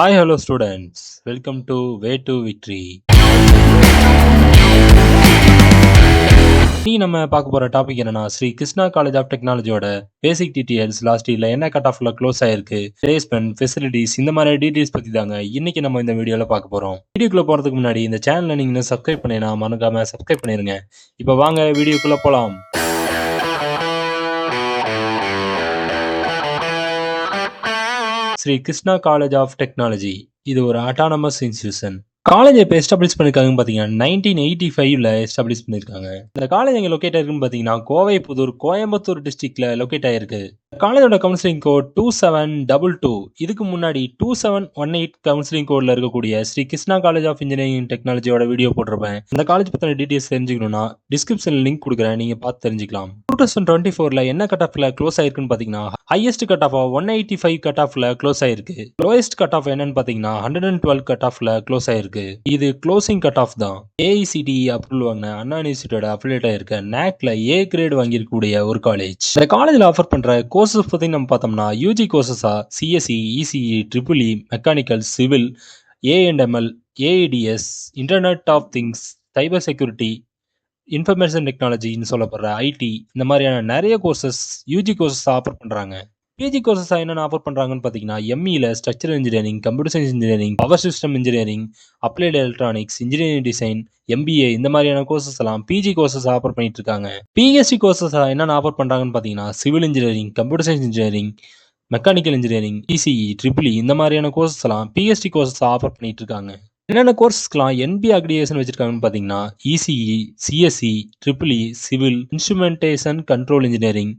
Hi, hello students. Welcome to Way to Victory. இன்னைக்கு நம்ம பார்க்க போற டாபிக் என்னன்னா ஸ்ரீ கிருஷ்ணா காலேஜ் ஆஃப் டெக்னாலஜியோட பேசிக் டீடைல்ஸ் லாஸ்ட் இயர்ல என்ன கட் ஆஃப்ல க்ளோஸ் ஆயிருக்கு, பிளேஸ்மெண்ட், ஃபெசிலிட்டிஸ் இந்த மாதிரி டீடைல்ஸ் பத்தி தாங்க இன்னைக்கு நம்ம இந்த வீடியோல பார்க்க போறோம். வீடியோக்குள்ள போறதுக்கு முன்னாடி இந்த சேனலை நீங்க இன்னும் சப்ஸ்கிரைப் பண்ணீங்கன்னா மறக்காம சப்ஸ்கிரைப் பண்ணிருங்க. இப்போ வாங்க வீடியோக்குள்ள போலாம். Shri Krishna college of technology இது ஒரு அட்டானமஸ் இன்ஸ்டிடியூஷன். காலேஜ் இப்போ எஸ்டாப்ளிஷ் பண்ணிருக்காங்கன்னு பார்த்தீங்கன்னா 1985ல எஸ்டாப்ளிஷ் பண்ணியிருக்காங்க. இந்த காலேஜ் எங்கே லொக்கேட் ஆயிருக்குன்னு பார்த்தீங்கன்னா கோவை புதூர் கோயம்புத்தூர் டிஸ்ட்ரிக்ட்ல லொக்கேட் ஆயிருக்கு. காலேஜோட கவுன்சிலிங் கோட் 2722. இதுக்கு முன்னாடி 2718 கவுன்சிலிங் கோட்ல இருக்கக்கூடிய Sri Krishna college of engineering டெக்னாலஜியோட வீடியோ போட்டிருப்பேன். இந்த காலேஜ் பத்தின டீடைல்ஸ் தெரிஞ்சுக்கணும்னா டிஸ்கிரிப்ஷன்ல லிங்க் கொடுக்குறேன், நீங்க பார்த்து தெரிஞ்சுக்கலாம். 2024ல என்ன கட் ஆஃப்ல க்ளோஸ் ஆயிருக்குன்னு பார்த்தீங்கன்னா ஹையஸ்ட் கட் ஆஃப் 185 கட் ஆஃப்ல க்ளோஸ் ஆயிருக்கு. லோயஸ்ட் கட் ஆஃப் என்னன்னு பார்த்தீங்கன்னா 112 கட் ஆஃப்ல க்ளோஸ் ஆயிருக்கு. இது க்ளோசிங் கட் ஆஃப் தான். AICTE அப்ரூவல் வாங்கின அண்ணா யூனிவர்சிட்டியோட அஃபிலியேட் ஆயிருக்க NACல A கிரேட் வாங்கியிருக்கக்கூடிய ஒரு காலேஜ். இந்த காலேஜில் ஆஃபர் பண்ற கோர்சஸ் பத்தி நம்ம பார்த்தோம்னா UG கோர்சஸா CSE, ECE, EEE, mechanical, civil, A&ML, AIDS, internet of things, cyber security, information டெக்னாலஜின்னு சொல்லப்படுற IT இந்த மாதிரியான நிறைய கோர்சஸ் UG கோர்சஸ் ஆஃபர் பண்றாங்க. PG கோர்சஸ் என்னென்ன ஆஃபர் பண்றாங்கன்னு பார்த்தீங்கன்னா MEல structural engineering, computer science engineering, power system engineering, applied electronics, engineering design, MBA இந்த மாதிரியான கோர்சஸ் எல்லாம் PG கோர்சஸ் ஆஃபர் பண்ணிட்டு இருக்காங்க. PhD கோர்சஸ் என்னென்ன ஆஃபர் பண்றாங்கன்னு பார்த்தீங்கன்னா civil engineering, computer science engineering, mechanical engineering, ECE, EEE இந்த மாதிரியான கோர்சஸ் எல்லாம் PhD கோர்சஸ் ஆஃபர் பண்ணிட்டு இருக்காங்க. என்னென்ன கோர்சஸ்க்குலாம் NBA அக்ரிடேஷன் வச்சிருக்காங்கன்னு பார்த்தீங்கன்னா ECE, CSE, EEE, civil, instrumentation control engineering,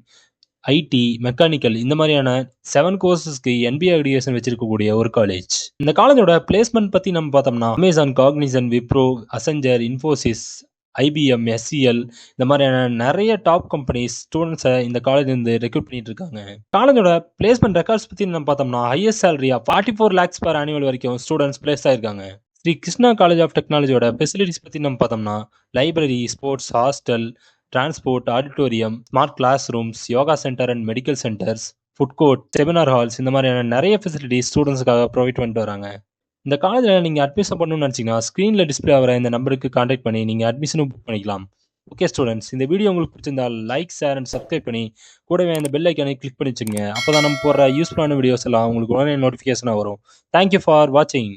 IT, mechanical இந்த மாதிரியான 7 கோர்சஸ்க்கு NBA அக்ரிடேஷன் வச்சிருக்கக்கூடிய ஒரு காலேஜ். இந்த காலேஜோட பிளேஸ்மெண்ட் பத்தி நம்ம பார்த்தோம்னா Amazon, Cognizant, Wipro, Accenture, Infosys, IBM, SCL இந்த மாதிரியான நிறைய டாப் கம்பெனிஸ் ஸ்டூடெண்ட்ஸை இந்த காலேஜ் இருந்து ரெக்ரூட் பண்ணிட்டு இருக்காங்க. காலேஜோட பிளேஸ்மெண்ட் ரெக்கார்ட்ஸ் பத்தி நம்ம பார்த்தோம்னா ஹையஸ்ட் சேலரியா 44 lakhs per annual வரைக்கும் ஸ்டூடெண்ட்ஸ் பிளேஸ் ஆயிருக்காங்க. ஸ்ரீ கிருஷ்ணா காலேஜ் ஆஃப் டெக்னாலஜியோட ஃபெசிலிட்டிஸ் பத்தி நம்ம பார்த்தோம்னா library, sports, hostel, transport, auditorium, smart class rooms, yoga centre and medical centres, food court, seminar halls இந்த மாதிரியான நிறைய ஃபெசிலிட்டிஸ் ஸ்டூடெண்ட்ஸ்க்காக ப்ரொவைட் பண்ணிட்டு வராங்க. இந்த காலேஜில் நீங்கள் அட்மிஷன் பண்ணணும்னு நினச்சிங்கன்னா ஸ்க்ரீனில் டிஸ்பிளே ஆகிற இந்த நம்பருக்கு கான்டாக்ட் பண்ணி நீங்கள் அட்மிஷனும் புக் பண்ணிக்கலாம். ஓகே ஸ்டூடெண்ட்ஸ், இந்த வீடியோ உங்களுக்கு பிடிச்சிருந்தா லைக், ஷேர் அண்ட் சப்ஸ்கிரைப் பண்ணி கூடவே இந்த பெல் ஐக்கானை கிளிக் பண்ணி வச்சுங்க. அப்போ தான் நம்ம போடுற யூஸ்ஃபுல்லான வீடியோஸ் எல்லாம் உங்களுக்கு உடனே நோட்டிஃபிகேஷனாக வரும். தேங்க்யூ ஃபார் வாட்சிங்.